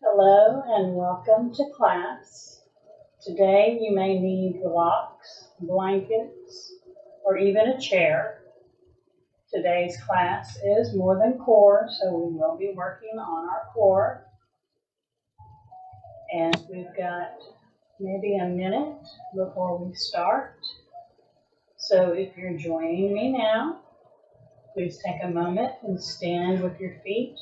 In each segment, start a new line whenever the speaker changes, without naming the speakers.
Hello and welcome to class. Today you may need blocks, blankets, or even a chair. Today's class is more than core, so we will be working on our core. And we've got maybe a minute before we start. So if you're joining me now, please take a moment and stand with your feet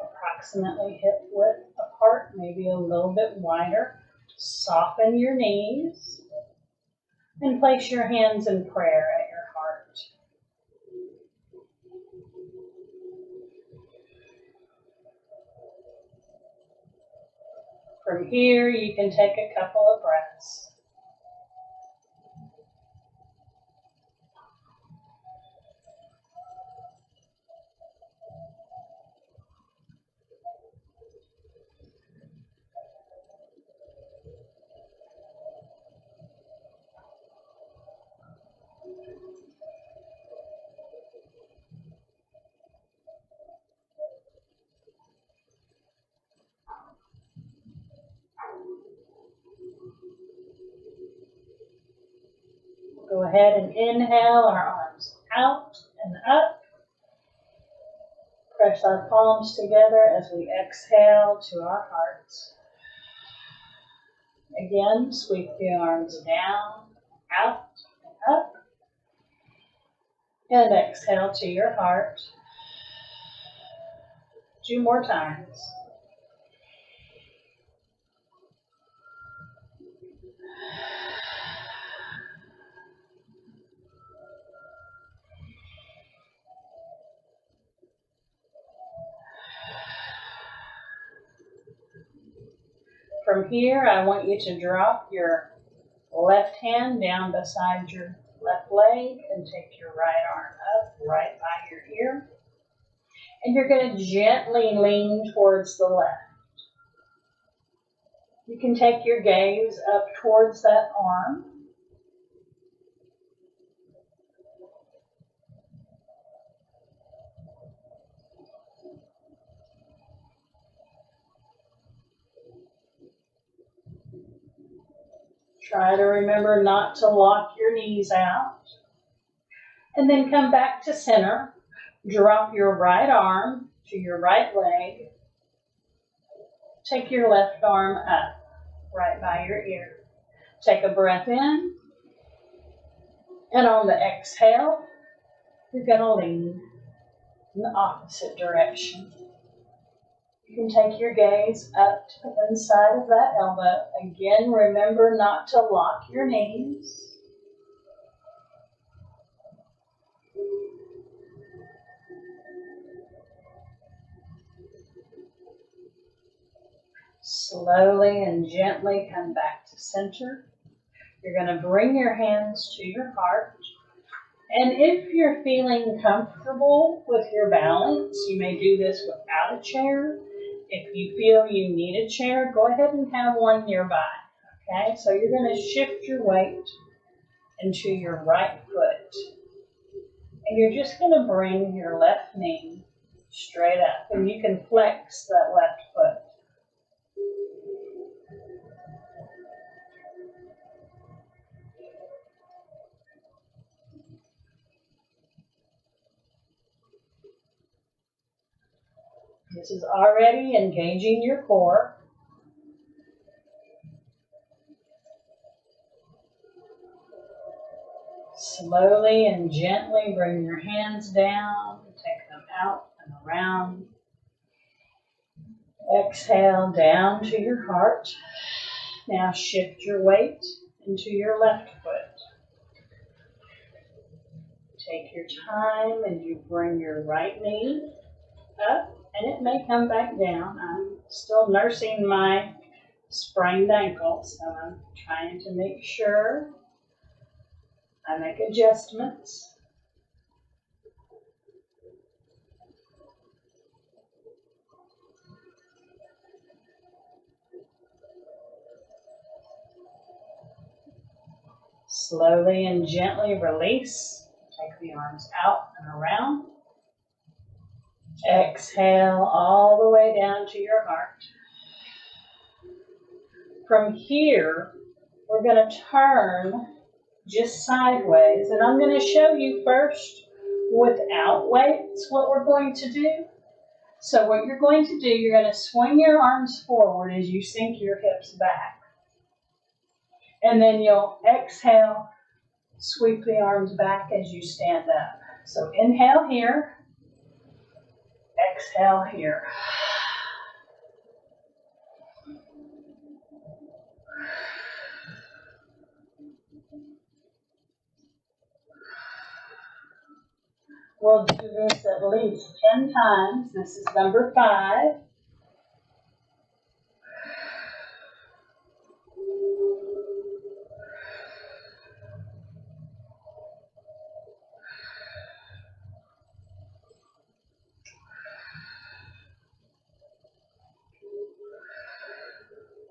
approximately hip width apart, maybe a little bit wider. Soften your knees and place your hands in prayer at your heart. From here, you can take a couple of breaths. Go ahead and inhale our arms out and up. Press our palms together as we exhale to our hearts. Again, sweep the arms down, out, and up. And exhale to your heart. 2 more times. From here, I want you to drop your left hand down beside your left leg and take your right arm up right by your ear. And you're going to gently lean towards the left. You can take your gaze up towards that arm. Try to remember not to lock your knees out. And then come back to center. Drop your right arm to your right leg. Take your left arm up right by your ear. Take a breath in. And on the exhale, you're going to lean in the opposite direction. You can take your gaze up to the inside of that elbow. Again, remember not to lock your knees. Slowly and gently come back to center. You're going to bring your hands to your heart. And if you're feeling comfortable with your balance, you may do this without a chair. If you feel you need a chair, go ahead and have one nearby. Okay, so you're going to shift your weight into your right foot. And you're just going to bring your left knee straight up. And you can flex that left foot. This is already engaging your core. Slowly and gently bring your hands down, take them out and around. Exhale down to your heart. Now shift your weight into your left foot. Take your time and you bring your right knee up. And it may come back down. I'm still nursing my sprained ankle, so I'm trying to make sure I make adjustments. Slowly and gently release. Take the arms out and around. Exhale all the way down to your heart. From here, we're going to turn just sideways, and I'm going to show you first without weights what we're going to do. So what you're going to do, you're going to swing your arms forward as you sink your hips back. And then you'll exhale, sweep the arms back as you stand up. So inhale here, exhale here. We'll do this at least 10 times. This is number 5.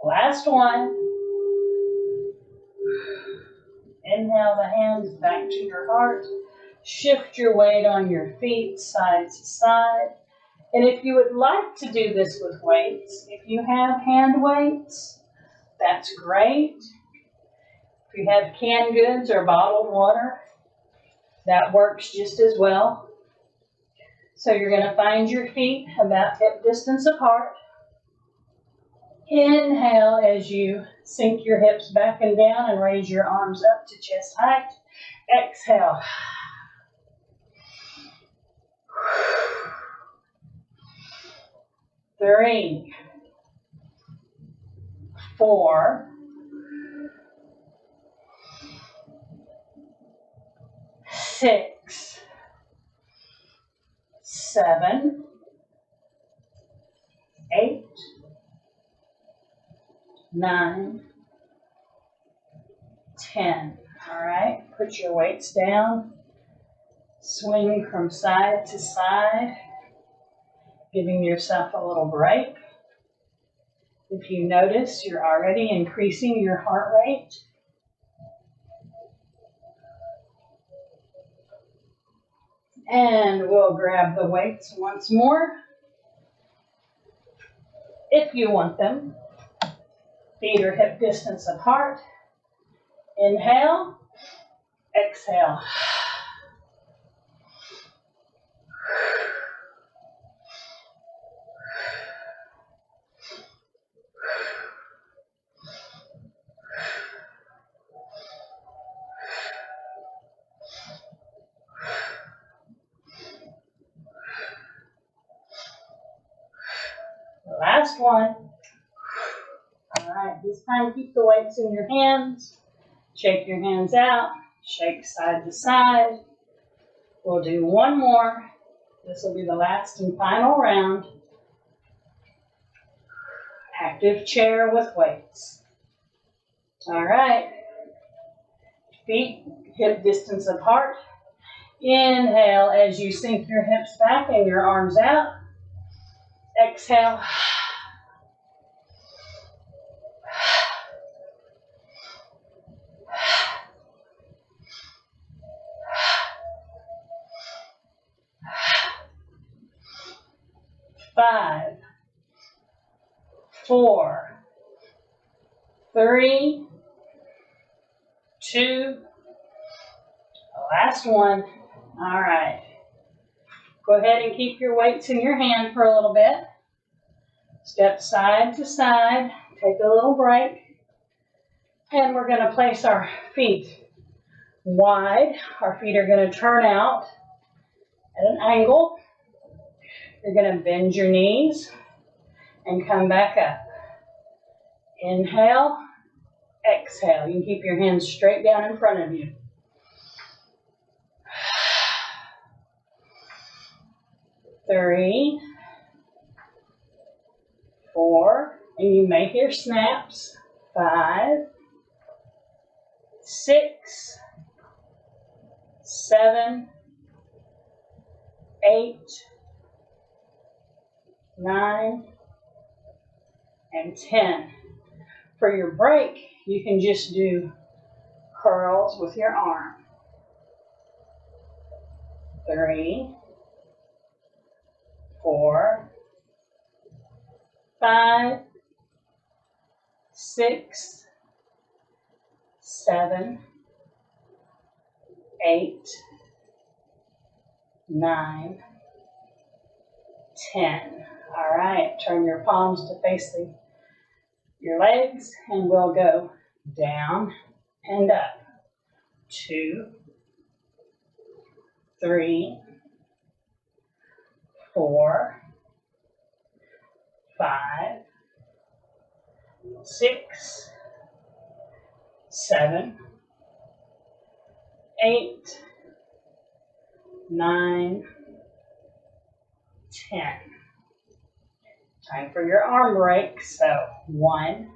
Last one. Inhale the hands back to your heart. Shift your weight on your feet side to side. And if you would like to do this with weights, if you have hand weights, that's great. If you have canned goods or bottled water, that works just as well. So you're going to find your feet about hip distance apart. Inhale as you sink your hips back and down and raise your arms up to chest height. Exhale. 3, 4, 6, 7, 8, 9, 10. All right, put your weights down. Swing from side to side, giving yourself a little break. If you notice, you're already increasing your heart rate. And we'll grab the weights once more, if you want them. Feet are hip distance apart. Inhale, exhale. 1. All right, this time keep the weights in your hands. Shake your hands out. Shake side to side. We'll do 1 more. This will be the last and final round. Active chair with weights. All right. Feet hip distance apart. Inhale as you sink your hips back and your arms out. Exhale. 5, 4, 3, 2, last one. All right. Go ahead and keep your weights in your hand for a little bit. Step side to side. Take a little break. And we're going to place our feet wide. Our feet are going to turn out at an angle. You're going to bend your knees and come back up. Inhale, exhale. You can keep your hands straight down in front of you. 3, 4, and you may hear snaps. 5, 6, 7, 8, 9, and 10. For your break, you can just do curls with your arm. 3, 4, 5, 6, 7, 8, 9, 10. All right, turn your palms to face your legs, and we'll go down and up. 2, 3, 4, 5, 6, 7, 8, 9, 10. Time for your arm break. So 1,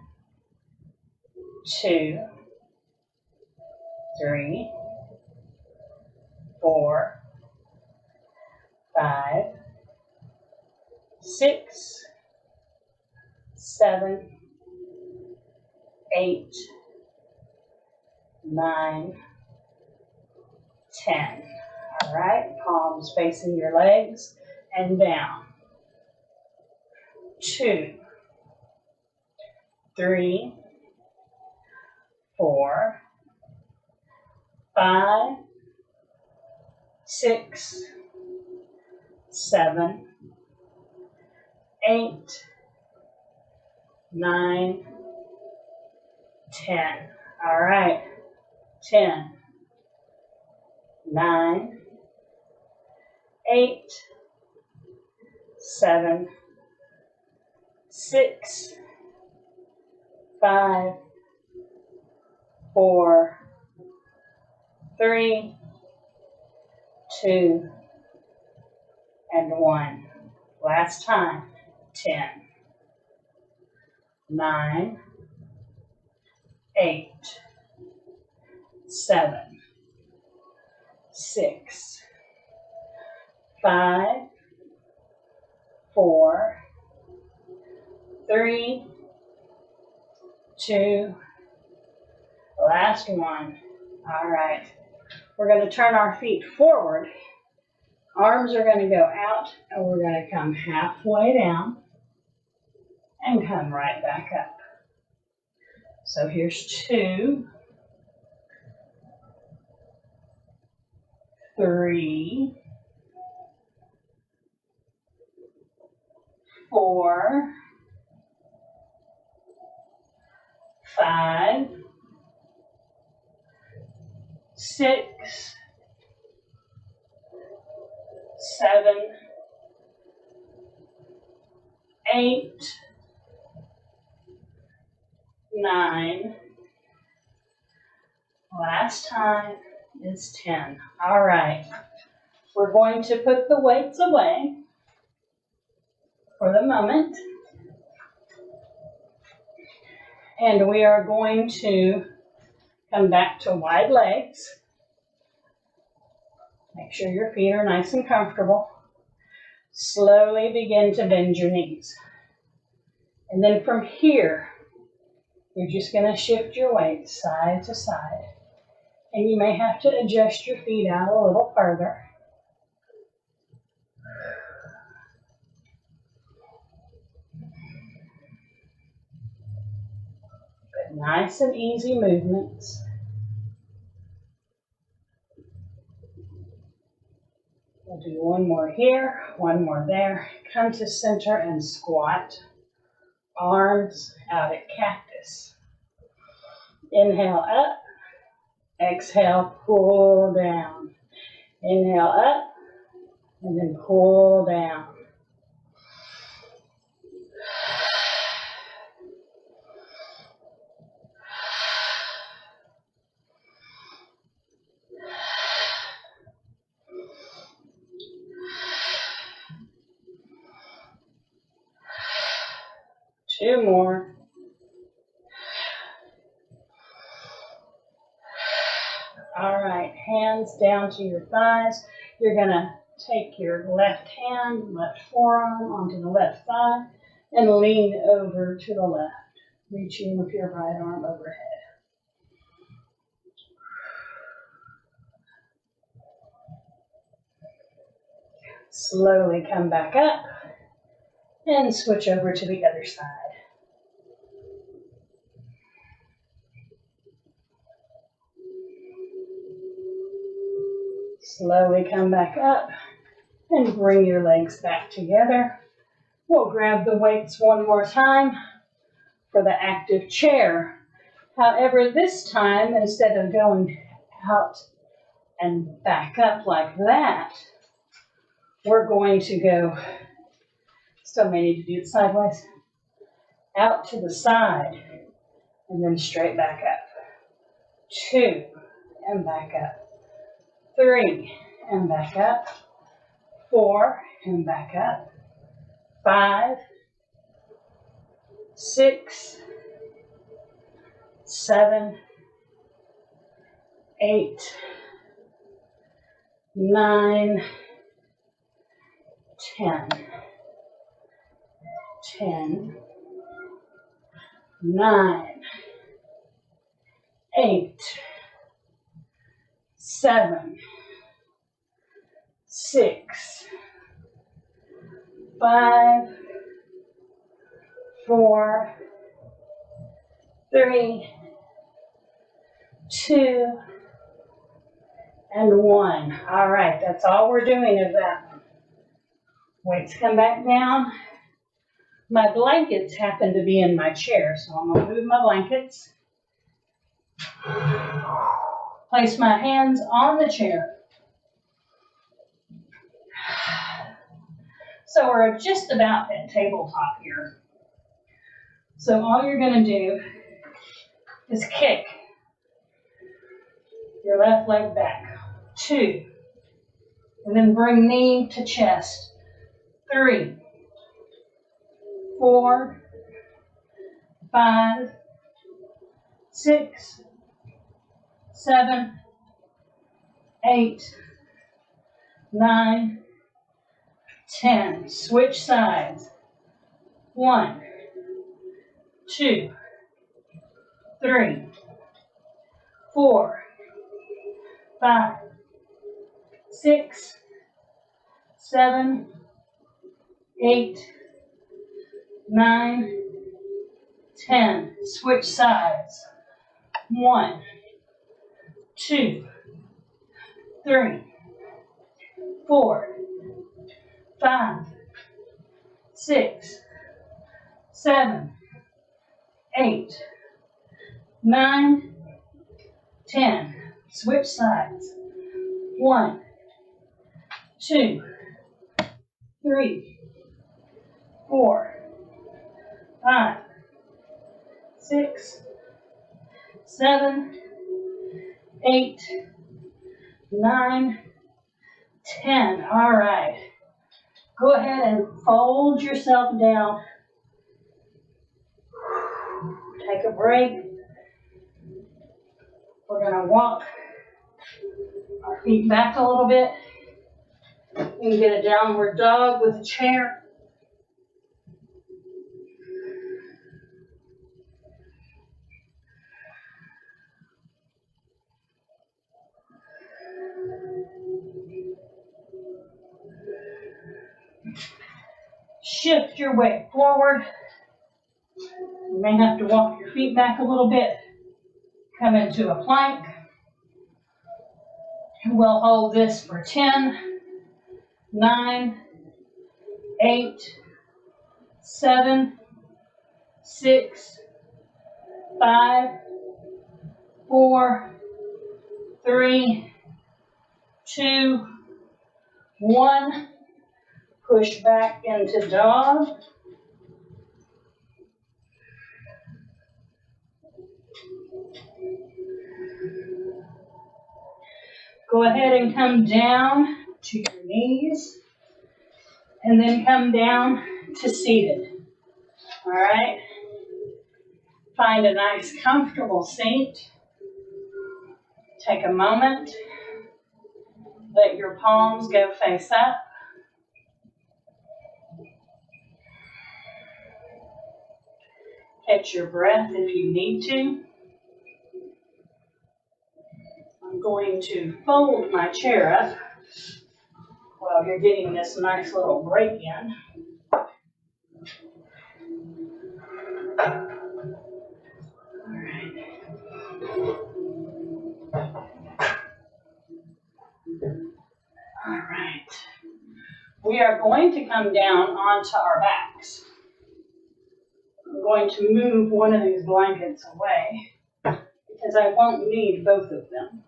2, 3, 4, 5, 6, 7, 8, 9, 10. All right, palms facing your legs and down. 2, 3, 4, 5, 6, 7, 8, 9, 10. All right, 10, 9, 8, 7, 6, 5, 4, 3, 2, and 1. Last time. 10, 9, 8, 7, 6, 5, 4, 3, 2, last one. All right. We're going to turn our feet forward. Arms are going to go out, and we're going to come halfway down and come right back up. So here's 2, 3, 4, 5, 6, 7, 8, 9. Last time is 10. All right. We're going to put the weights away for the moment. And we are going to come back to wide legs. Make sure your feet are nice and comfortable. Slowly begin to bend your knees. And then from here, you're just going to shift your weight side to side. And you may have to adjust your feet out a little further. But nice and easy movements. We'll do one more here, one more there. Come to center and squat. Arms out at cactus. Inhale up. Exhale, pull down. Inhale up, and then pull down. Two more. All right, hands down to your thighs. You're going to take your left hand, left forearm onto the left thigh and lean over to the left, reaching with your right arm overhead. Slowly come back up and switch over to the other side. Slowly come back up and bring your legs back together. We'll grab the weights one more time for the active chair. However, this time, instead of going out and back up like that, we're going to go, still may need to do it sideways, out to the side and then straight back up. 2 and back up. 3 and back up. 4 and back up. 5, 6, 7, 8, 9, 10. 10, 9, 8, 7, 6, 5, 4, 3, 2, and 1. All right, that's all we're doing is that one. Weights come back down. My blankets happen to be in my chair, so I'm going to move my blankets. Place my hands on the chair. So we're just about at tabletop here. So all you're going to do is kick your left leg back. 2. And then bring knee to chest. 3, 4, 5, 6, 7, 8, 9, 10. Switch sides. 1, 2, 3, 4, 5, 6, 7, 8, 9, 10. Switch sides. 1, 2, 3, 4, 5, 6, 7, 8, 9, 10. Switch sides. 1, 2, 3, 4, 5, 6, 7, 8, 9, 10. All right. Go ahead and fold yourself down. Take a break. We're going to walk our feet back a little bit. You can get a downward dog with a chair. Shift your weight forward. You may have to walk your feet back a little bit. Come into a plank. We'll hold this for 10, 9, 8, 7, 6, 5, 4, 3, 2, 1. Push back into dog. Go ahead and come down to your knees and then come down to seated. All right? Find a nice comfortable seat. Take a moment. Let your palms go face up. Catch your breath if you need to. I'm going to fold my chair up while you're getting this nice little break in. All right. we are going to come down onto our backs. I'm going to move one of these blankets away because I won't need both of them.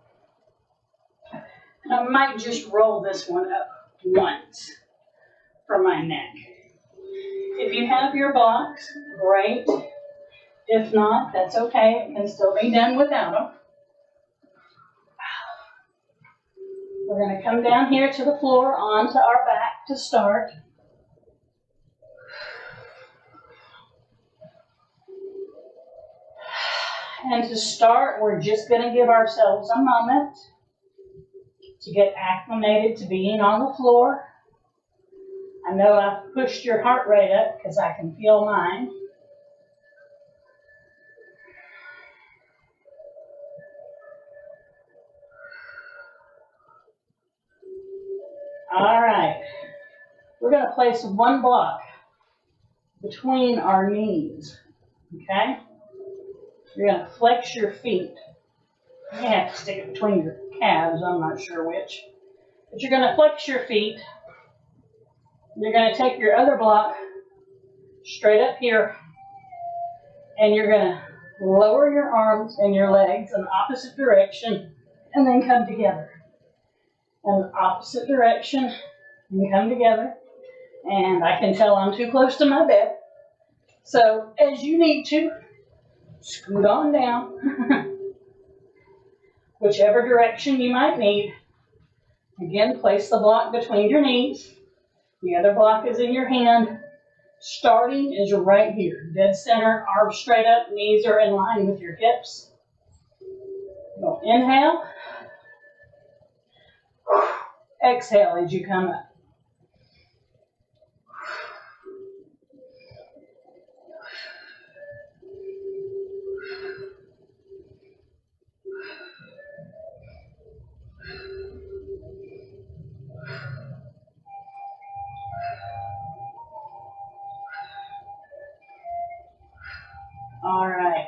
I might just roll this one up once for my neck. If you have your blocks, great. If not, that's okay. It can still be done without them. We're going to come down here to the floor onto our back to start. And to start, we're just going to give ourselves a moment to get acclimated to being on the floor. I know I've pushed your heart rate up because I can feel mine. All right. We're going to place one block between our knees, okay? You're going to flex your feet. You may have to stick it between your calves, I'm not sure which. But you're going to flex your feet. You're going to take your other block straight up here, and you're going to lower your arms and your legs in the opposite direction, and then come together. In the opposite direction, and come together. And I can tell I'm too close to my bed. So as you need to, scoot on down. Whichever direction you might need. Again, place the block between your knees. The other block is in your hand. Starting is right here. Dead center, arms straight up, knees are in line with your hips. You'll inhale. Exhale as you come up. All right.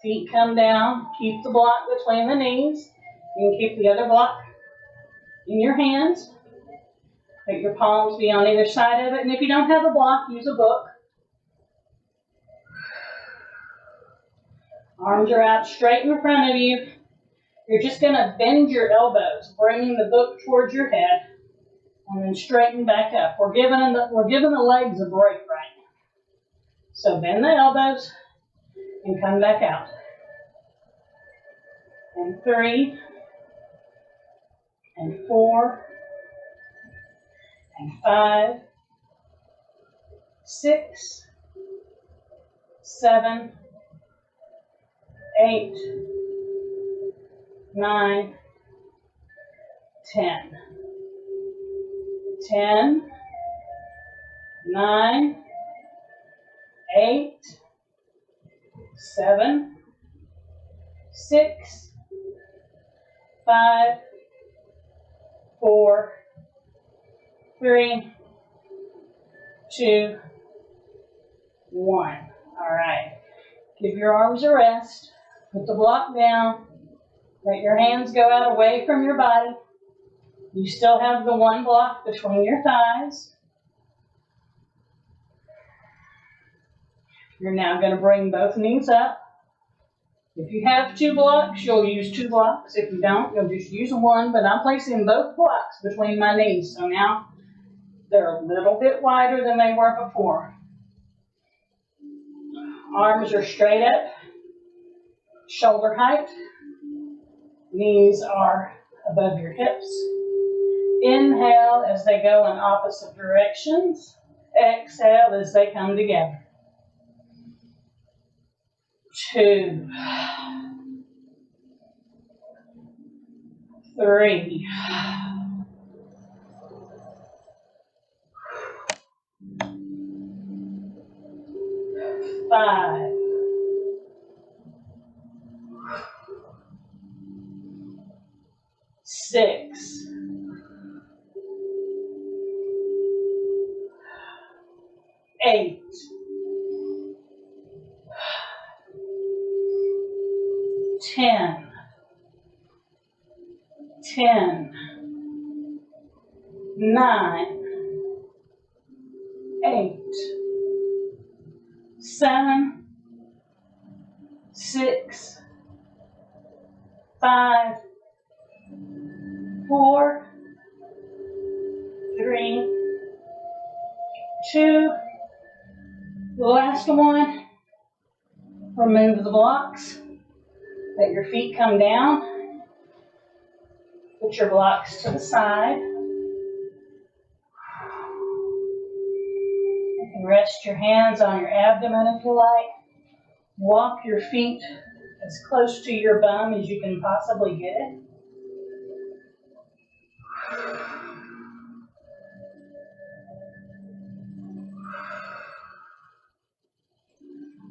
Feet come down. Keep the block between the knees. You can keep the other block in your hands. Let your palms be on either side of it. And if you don't have a block, use a book. Arms are out straight in front of you. You're just going to bend your elbows, bringing the book towards your head, and then straighten back up. We're giving the legs a break right now. So bend the elbows and come back out. And 3, and 4, and 5, 6, 7, 8, 9, 10. 10, 9, 8, 7, 6, 5, 4, 3, 2, 1. All right. Give your arms a rest. Put the block down. Let your hands go out away from your body. You still have the one block between your thighs. You're now going to bring both knees up. If you have 2 blocks, you'll use 2 blocks. If you don't, you'll just use one. But I'm placing both blocks between my knees. So now they're a little bit wider than they were before. Arms are straight up, shoulder height. Knees are above your hips. Inhale as they go in opposite directions. Exhale as they come together. 2, 3, 5, 6, 8, 10, 9, 8, 7, 6, 5, 4, 3, 2, the last one. Remove the blocks. Let your feet come down. Put your blocks to the side. You can rest your hands on your abdomen if you like. Walk your feet as close to your bum as you can possibly get it.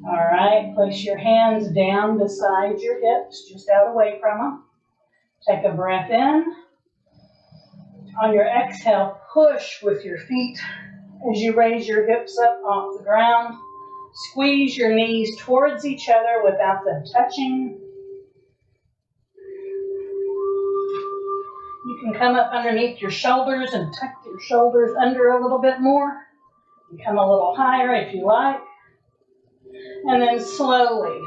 All right, place your hands down beside your hips, just out away from them. Take a breath in. On your exhale, push with your feet as you raise your hips up off the ground. Squeeze your knees towards each other without them touching. You can come up underneath your shoulders and tuck your shoulders under a little bit more. You come a little higher if you like. And then slowly,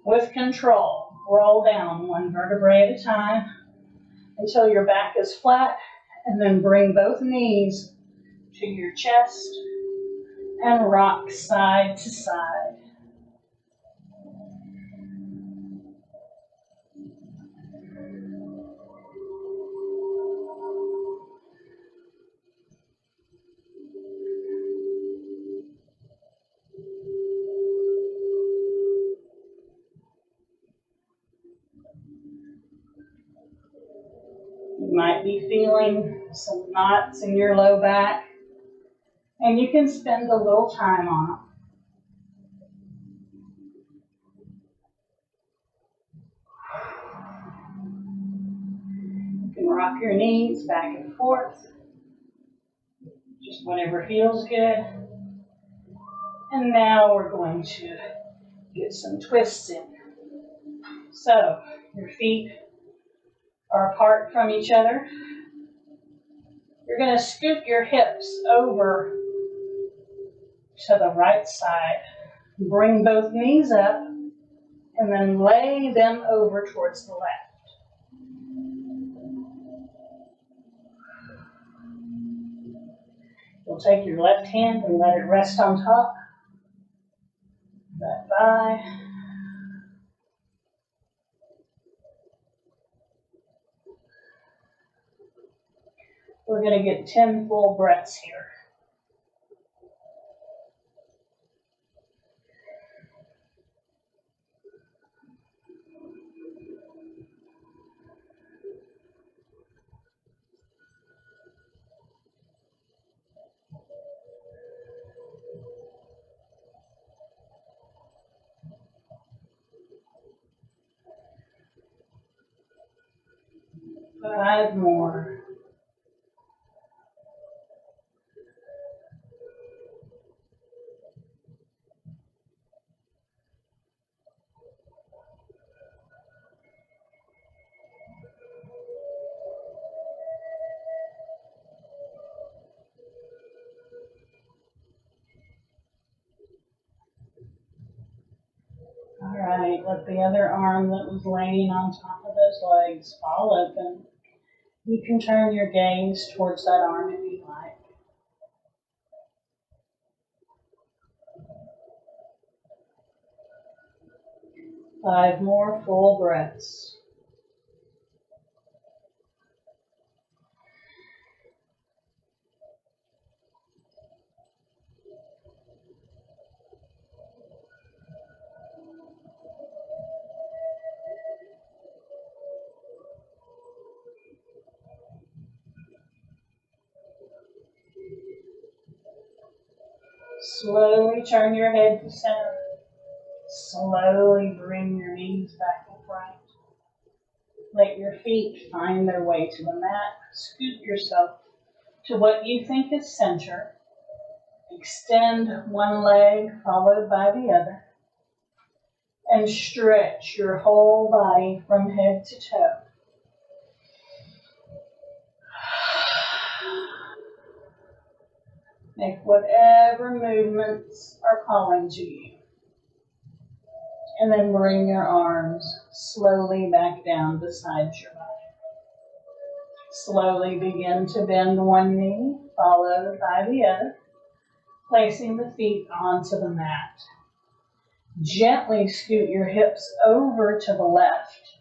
with control, roll down one vertebrae at a time until your back is flat, and then bring both knees to your chest and rock side to side. You might be feeling some knots in your low back, and you can spend a little time on them. You can rock your knees back and forth, just whatever feels good. And now we're going to get some twists in. So, your feet are apart from each other. You're going to scoot your hips over to the right side. Bring both knees up and then lay them over towards the left. You'll take your left hand and let it rest on top of that thigh. We're going to get 10 full breaths here. Five more. All right, let the other arm that was laying on top of those legs fall open. You can turn your gaze towards that arm if you like. Five more full breaths. Slowly turn your head to center. Slowly bring your knees back upright. Let your feet find their way to the mat. Scoot yourself to what you think is center. Extend one leg followed by the other. And stretch your whole body from head to toe. Make whatever movements are calling to you. And then bring your arms slowly back down beside your body. Slowly begin to bend one knee, followed by the other, placing the feet onto the mat. Gently scoot your hips over to the left,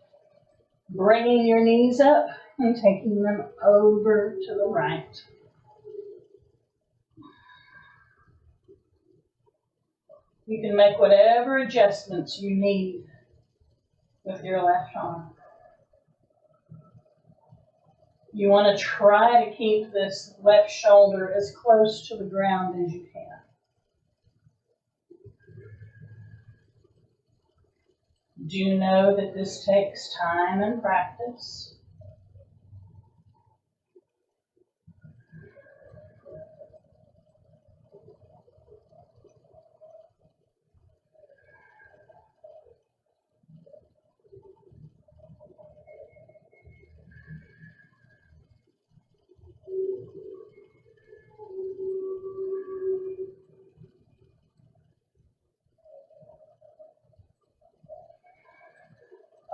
bringing your knees up and taking them over to the right. You can make whatever adjustments you need with your left arm. You want to try to keep this left shoulder as close to the ground as you can. Do know that this takes time and practice.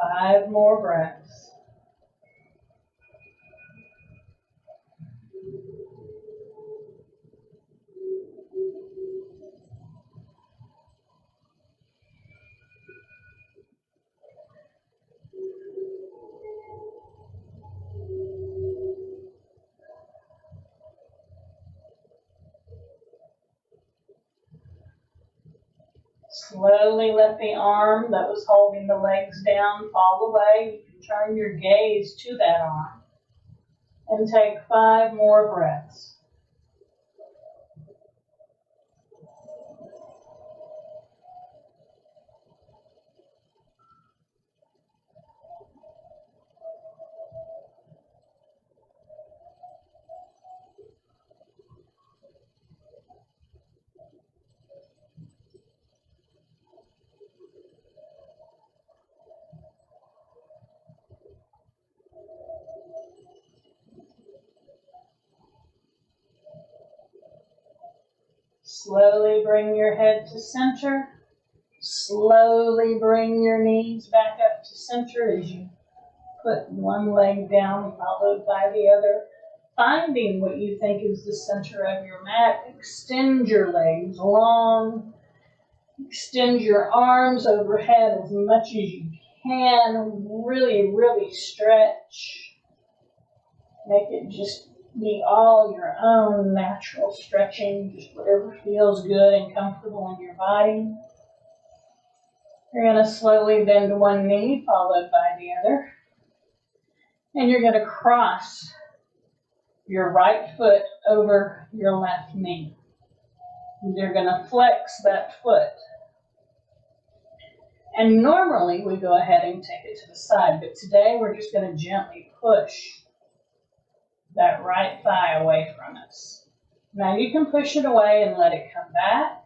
Five more breaths. Slowly let the arm that was holding the legs down fall away. You can turn your gaze to that arm and take 5 more breaths. Slowly bring your head to center. Slowly bring your knees back up to center as you put one leg down followed by the other. Finding what you think is the center of your mat. Extend your legs long. Extend your arms overhead as much as you can. Really, really stretch. Make it just be all your own natural stretching, just whatever feels good and comfortable in your body. You're going to slowly bend one knee, followed by the other. And you're going to cross your right foot over your left knee. You're going to flex that foot. And normally we go ahead and take it to the side, but today we're just going to gently push that right thigh away from us. Now you can push it away and let it come back,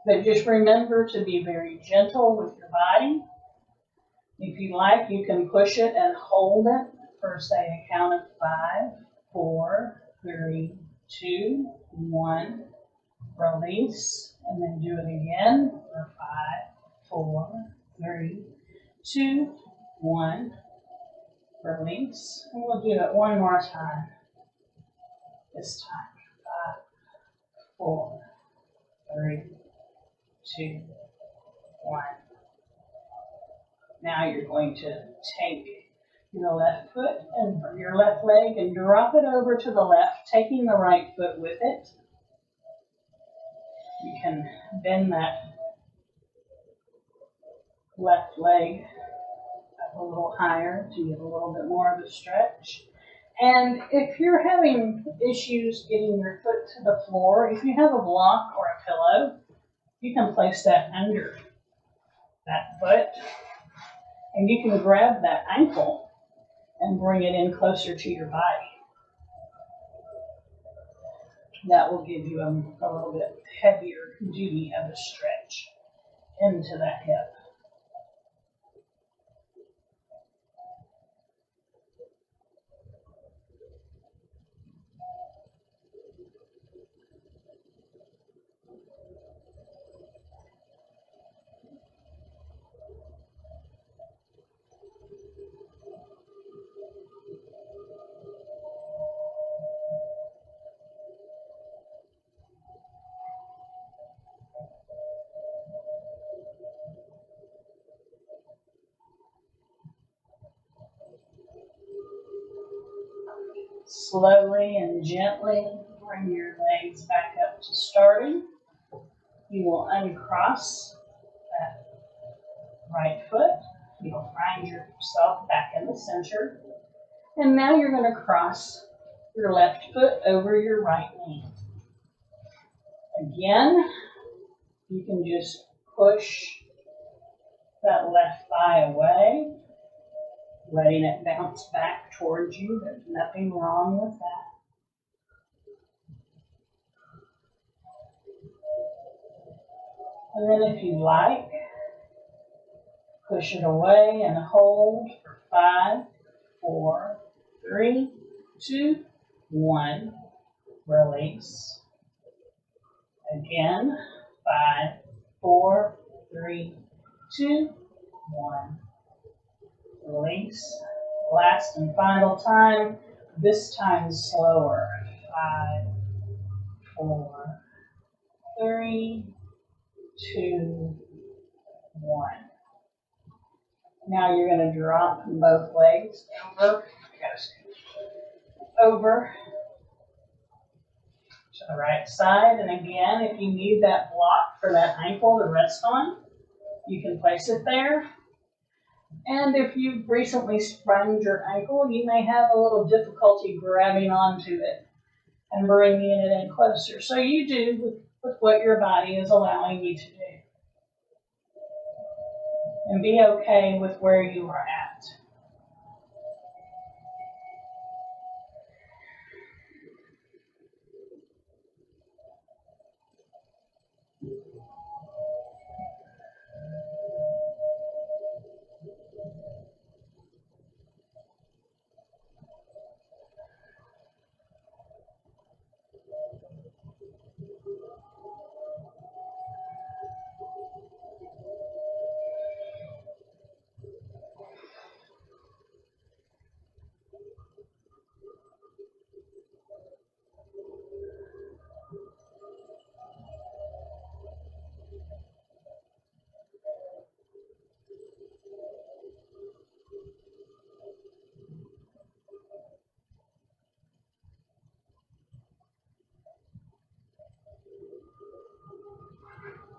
but just remember to be very gentle with your body. If you like, you can push it and hold it for, say, a count of 5, 4, 3, 2, 1. Release, and then do it again for 5, 4, 3, 2, 1. Release, and we'll do it one more time. This time, 5, 4, 3, 2, 1. Now you're going to take your left foot and your left leg and drop it over to the left, taking the right foot with it. You can bend that left leg up a little higher to get a little bit more of a stretch. And if you're having issues getting your foot to the floor, if you have a block or a pillow, you can place that under that foot. And you can grab that ankle and bring it in closer to your body. That will give you a little bit heavier duty of a stretch into that hip. Slowly and gently bring your legs back up to starting. You will uncross that right foot. You'll find yourself back in the center. And now you're going to cross your left foot over your right knee. Again, you can just push that left thigh away, letting it bounce back towards you. There's nothing wrong with that. And then if you like, push it away and hold for 5, 4, 3, 2, 1. Release. Again, 5, 4, 3, 2, 1. Release. Last and final time, this time slower. 5, 4, 3, 2, 1. Now you're going to drop both legs over to the right side. And again, if you need that block for that ankle to rest on, you can place it there. And if you've recently sprained your ankle, you may have a little difficulty grabbing onto it and bringing it in closer. So you do with what your body is allowing you to do. And be okay with where you are at.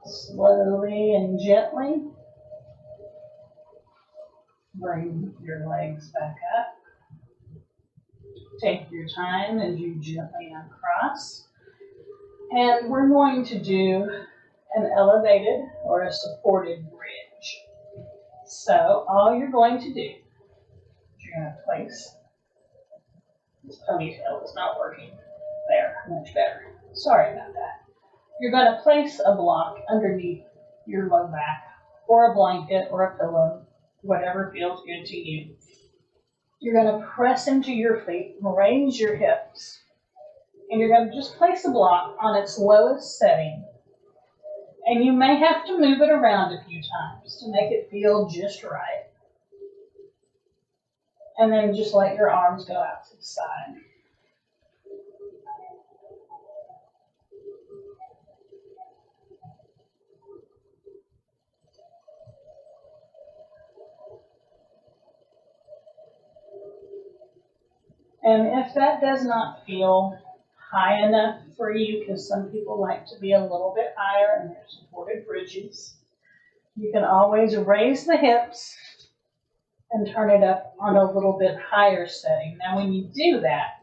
Slowly and gently bring your legs back up. Take your time as you gently uncross. And we're going to do an elevated or a supported bridge. So all you're going to do is you're going to place, this ponytail is not working. There, much better. Sorry about that. You're going to place a block underneath your low back, or a blanket, or a pillow, whatever feels good to you. You're going to press into your feet and raise your hips. And you're going to just place the block on its lowest setting. And you may have to move it around a few times to make it feel just right. And then just let your arms go out to the side. And if that does not feel high enough for you, because some people like to be a little bit higher and they're supported bridges, you can always raise the hips and turn it up on a little bit higher setting. Now when you do that,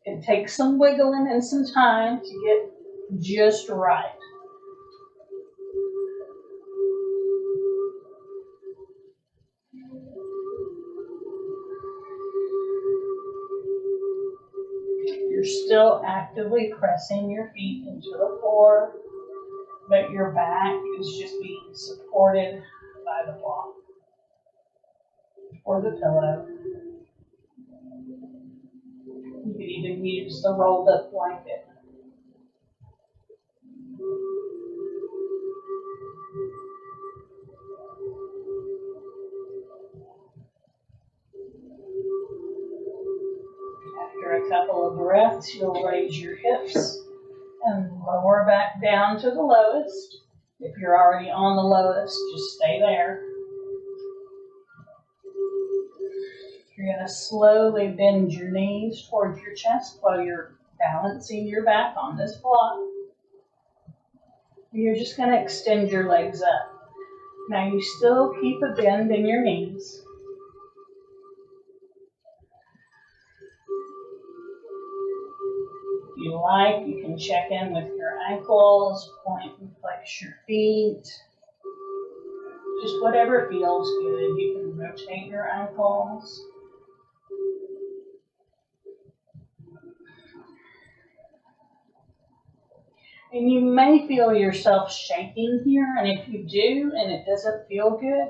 it takes some wiggling and some time to get just right. You're still actively pressing your feet into the floor, but your back is just being supported by the block or the pillow. You could even use the rolled up blanket. After a couple of breaths, you'll raise your hips and lower back down to the lowest. If you're already on the lowest, just stay there. If You're going to slowly bend your knees towards your chest while you're balancing your back on this block. You're just going to extend your legs up. Now you still keep a bend in your knees. If you like, you can check in with your ankles, point and flex your feet. Just whatever feels good. You can rotate your ankles. And you may feel yourself shaking here, and if you do and it doesn't feel good,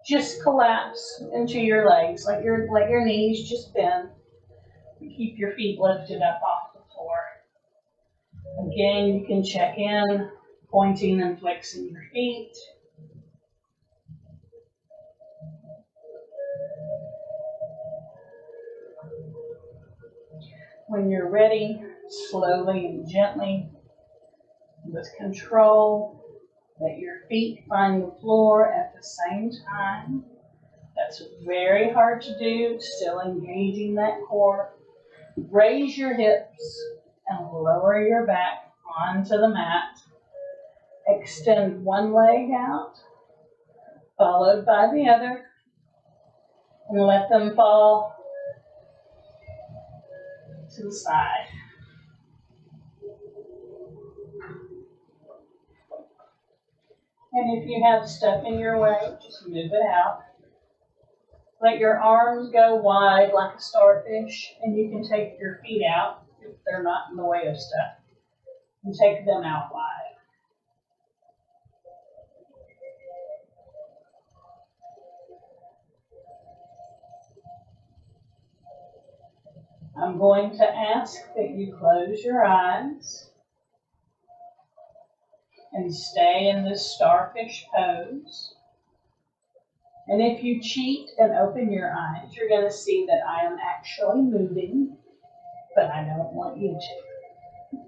just collapse into your legs, let your knees just bend, and keep your feet lifted up off the floor. Again, you can check in, pointing and flexing your feet. When you're ready, slowly and gently, with control, let your feet find the floor at the same time. That's very hard to do, still engaging that core. Raise your hips and lower your back onto the mat. Extend one leg out, followed by the other, and let them fall to the side. And if you have stuff in your way, just move it out. Let your arms go wide like a starfish, and you can take your feet out if they're not in the way of stuff, and take them out wide. I'm going to ask that you close your eyes and stay in this starfish pose. And if you cheat and open your eyes, you're going to see that I am actually moving, but I don't want you to.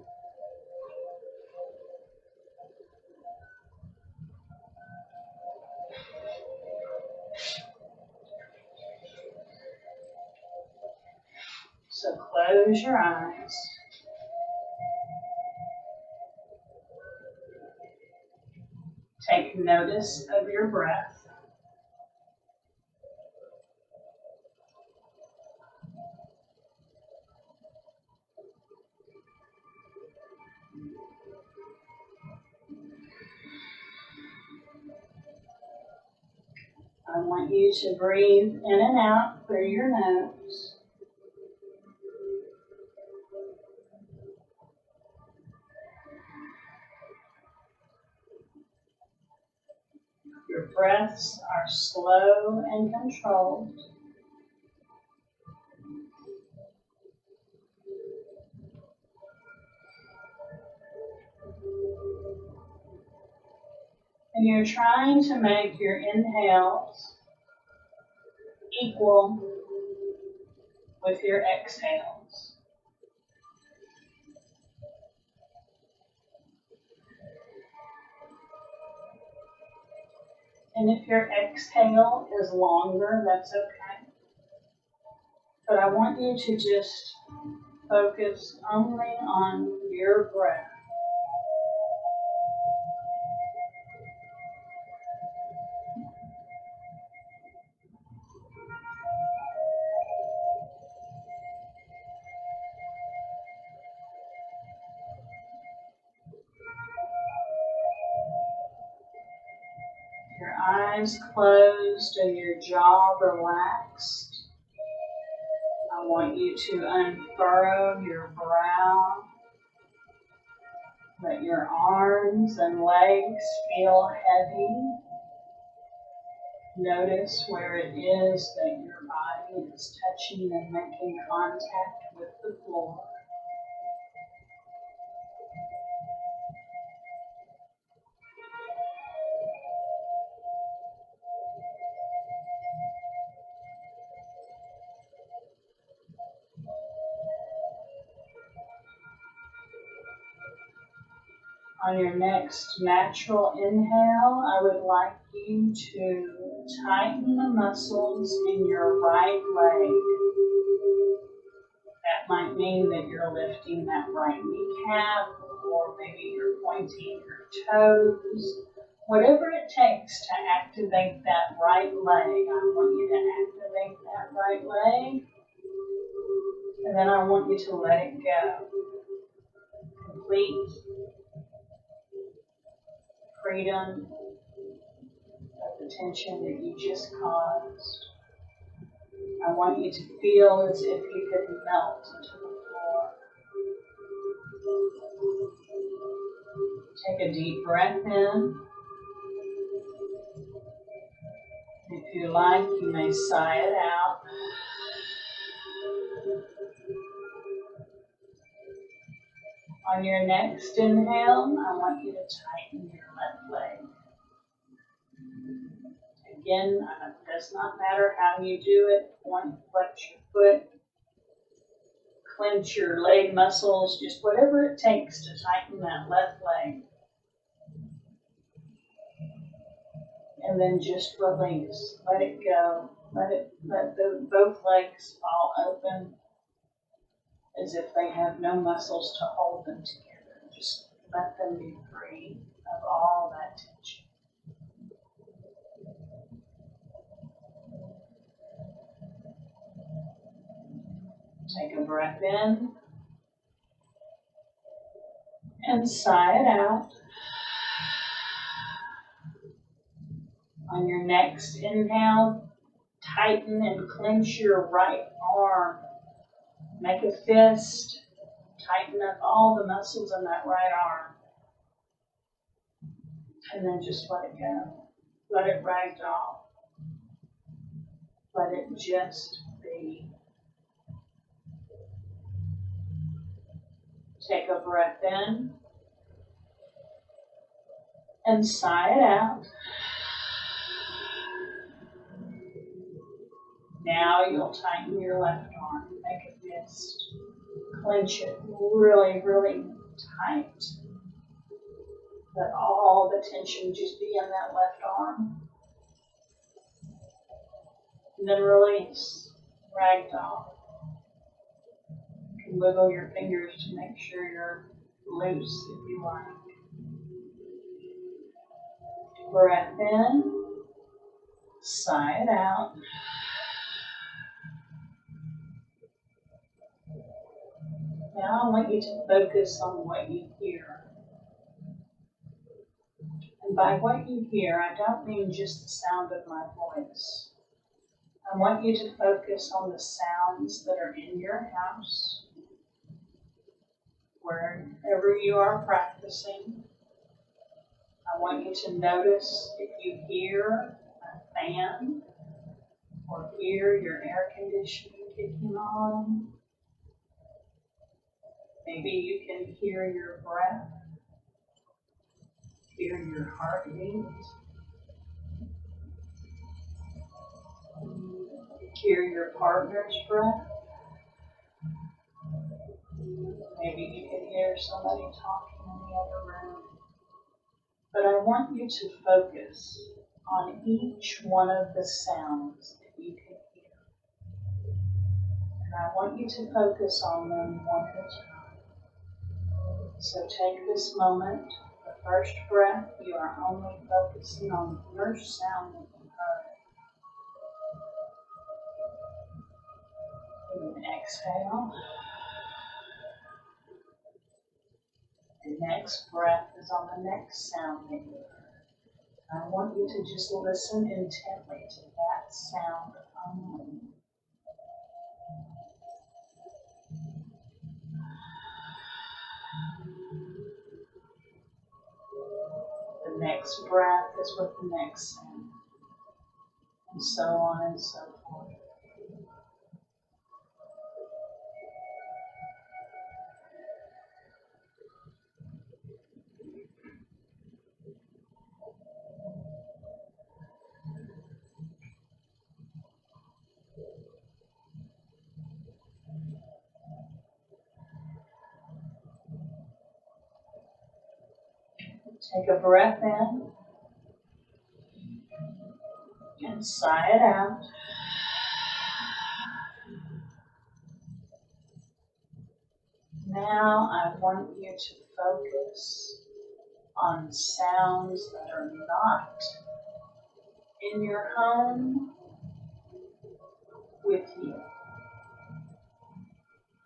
So close your eyes. Take notice of your breath. I want you to breathe in and out through your nose. Your breaths are slow and controlled. And you're trying to make your inhales equal with your exhales. And if your exhale is longer, that's okay. But I want you to just focus only on your breath. Your eyes closed and your jaw relaxed. I want you to unfurrow your brow. Let your arms and legs feel heavy. Notice where it is that your body is touching and making contact with the floor. On your next natural inhale, I would like you to tighten the muscles in your right leg. That might mean that you're lifting that right kneecap, or maybe you're pointing your toes. Whatever it takes to activate that right leg, I want you to activate that right leg. And then I want you to let it go. Complete freedom of the tension that you just caused. I want you to feel as if you could melt into the floor. Take a deep breath in. If you like, you may sigh it out. On your next inhale, I want you to tighten your left leg. Again, it does not matter how you do it. Point, flex your foot, clench your leg muscles, just whatever it takes to tighten that left leg. And then just release. Let it go. Let both legs fall open as if they have no muscles to hold them together. Just let them be free of all that tension. Take a breath in and sigh it out. On your next inhale, tighten and clench your right arm. Make a fist. Tighten up all the muscles in that right arm. And then just let it go. Let it ragdoll. Let it just be. Take a breath in and sigh it out. Now you'll tighten your left arm. Make a fist. Clench it really, really tight. Let all the tension just be in that left arm. And then release. Ragdoll. You can wiggle your fingers to make sure you're loose if you like. Breath in. Sigh it out. Now I want you to focus on what you hear. And by what you hear, I don't mean just the sound of my voice. I want you to focus on the sounds that are in your house, wherever you are practicing. I want you to notice if you hear a fan or hear your air conditioning kicking on. Maybe you can hear your breath, hear your heartbeat, hear your partner's breath. Maybe you can hear somebody talking in the other room. But I want you to focus on each one of the sounds that you can hear. And I want you to focus on them one at a time. So take this moment, the first breath, you are only focusing on the first sound that you heard. And then exhale. The next breath is on the next sound that you heard. I want you to just listen intently to that sound only. The next breath is with the next sound, and so on and so forth. Take a breath in and sigh it out. Now I want you to focus on sounds that are not in your home with you.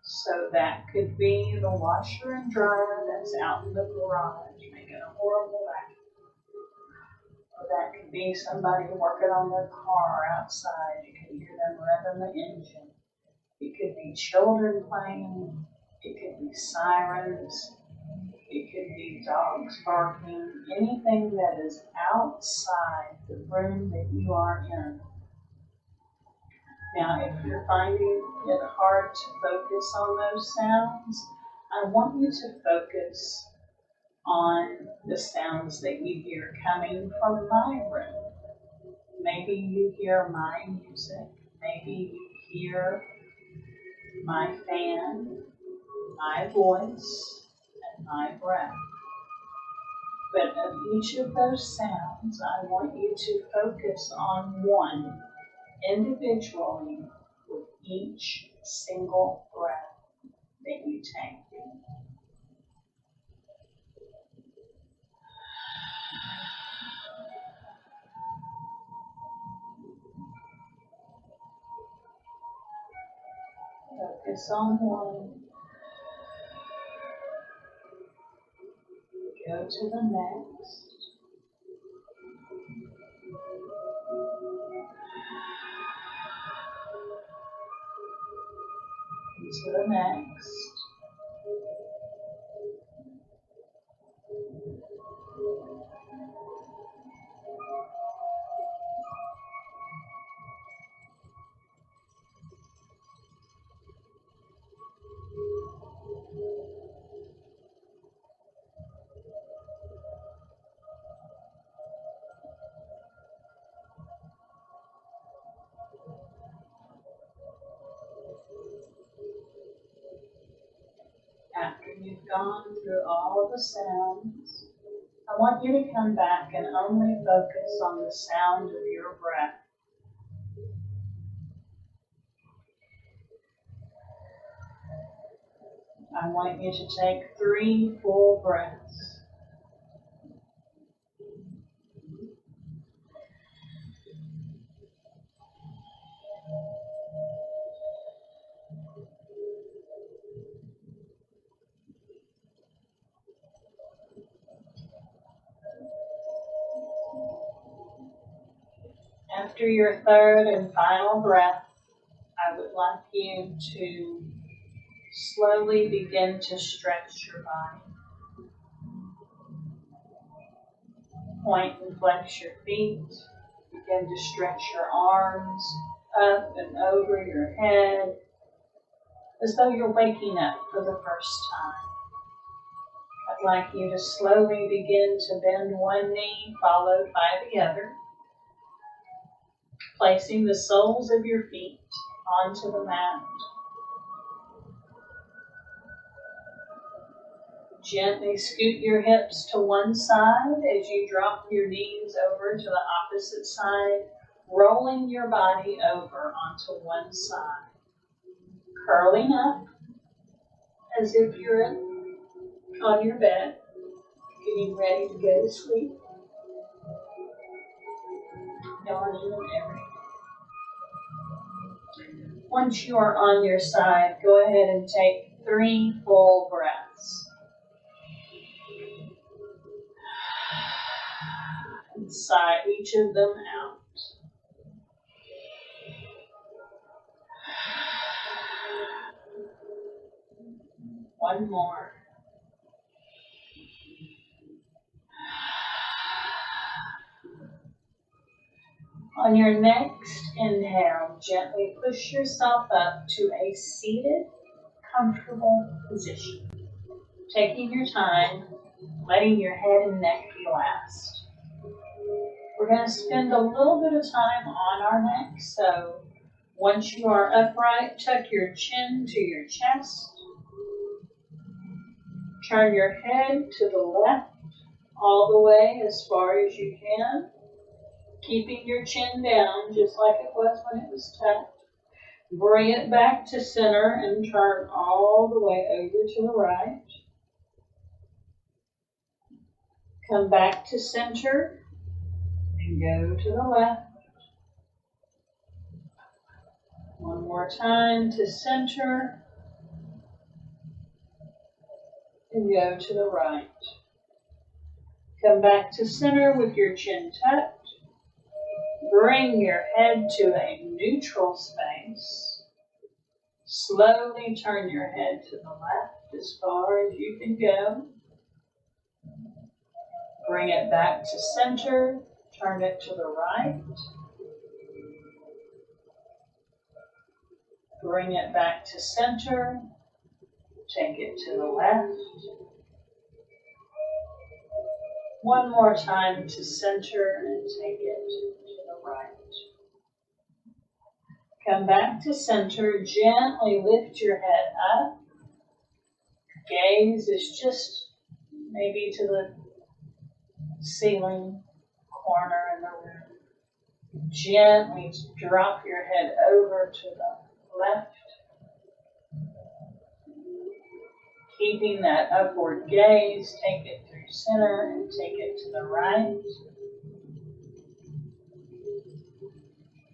So that could be the washer and dryer that's out in the garage making a horrible vacuum. Or that could be somebody working on their car outside. You can hear them revving the engine. It could be children playing. It could be sirens. It could be dogs barking. Anything that is outside the room that you are in. Now, if you're finding it hard to focus on those sounds, I want you to focus on the sounds that you hear coming from my room. Maybe you hear my music. Maybe you hear my fan, my voice, and my breath. But of each of those sounds, I want you to focus on one individually with each single breath that you take. Focus on one. Go to the next. To the next. After you've gone through all of the sounds, I want you to come back and only focus on the sound of your breath. I want you to take 3 full breaths. After your third and final breath, I would like you to slowly begin to stretch your body. Point and flex your feet. Begin to stretch your arms up and over your head as though you're waking up for the first time. I'd like you to slowly begin to bend one knee followed by the other, placing the soles of your feet onto the mat. Gently scoot your hips to one side as you drop your knees over to the opposite side, rolling your body over onto one side. Curling up as if you're on your bed, getting ready to go to sleep. Yawning and everything. Once you are on your side, go ahead and take 3 full breaths. And sigh each of them out. One more. On your next inhale, gently push yourself up to a seated, comfortable position. Taking your time, letting your head and neck be last. We're going to spend a little bit of time on our neck, so once you are upright, tuck your chin to your chest. Turn your head to the left all the way as far as you can. Keeping your chin down just like it was when it was tucked. Bring it back to center and turn all the way over to the right. Come back to center and go to the left. One more time to center and go to the right. Come back to center with your chin tucked. Bring your head to a neutral space. Slowly turn your head to the left as far as you can go. Bring it back to center. Turn it to the right. Bring it back to center. Take it to the left. One more time to center and take it to the right. Come back to center. Gently lift your head up. Gaze is just maybe to the ceiling corner in the room. Gently drop your head over to the left. Keeping that upward gaze, take it through center and take it to the right.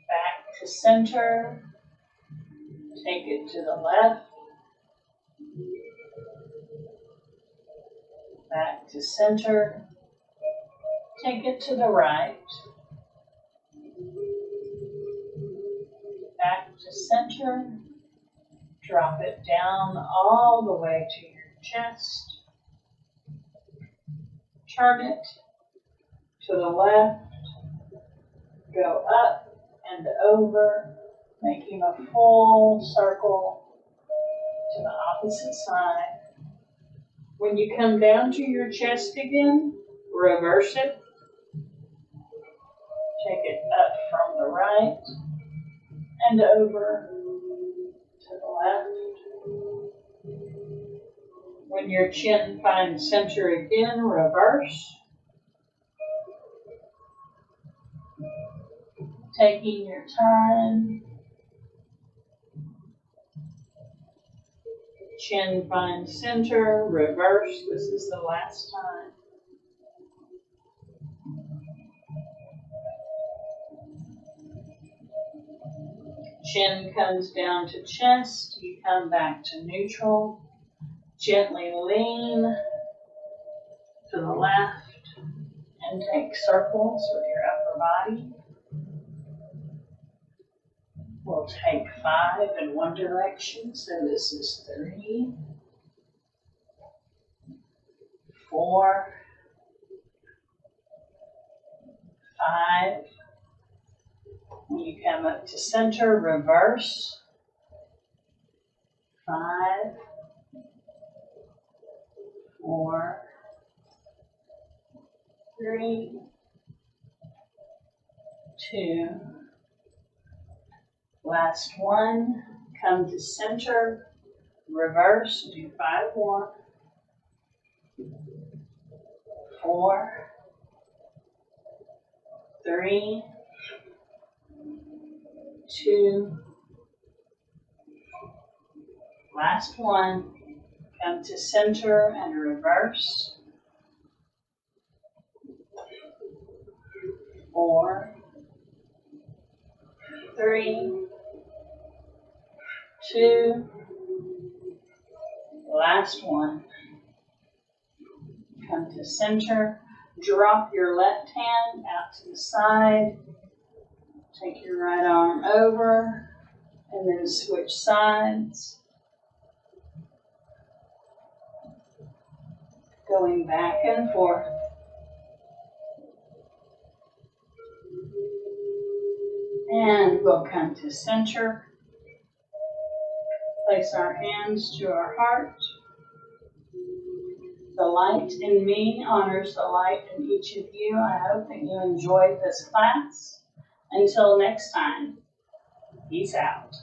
Back to center. Take it to the left. Back to center. Take it to the right. Back to center. Drop it down all the way to your chest. Turn it to the left. Go up and over, making a full circle to the opposite side. When you come down to your chest again, reverse it. Take it up from the right and over to the left. When your chin finds center again, reverse. Taking your time. Chin finds center, reverse. This is the last time. Chin comes down to chest. You come back to neutral. Gently lean to the left and take circles with your upper body. We'll take 5 in one direction, so this is 3, 4, 5. When you come up to center, reverse. 5, 4, 3, 2. Last one. Come to center, reverse, do 5 more. 4, 3, 2. Last one. Come to center and reverse. 4, 3, 2. Last one. Come to center. Drop your left hand out to the side. Take your right arm over and then switch sides. Going back and forth. And we'll come to center. Place our hands to our heart. The light in me honors the light in each of you. I hope that you enjoyed this class. Until next time, peace out.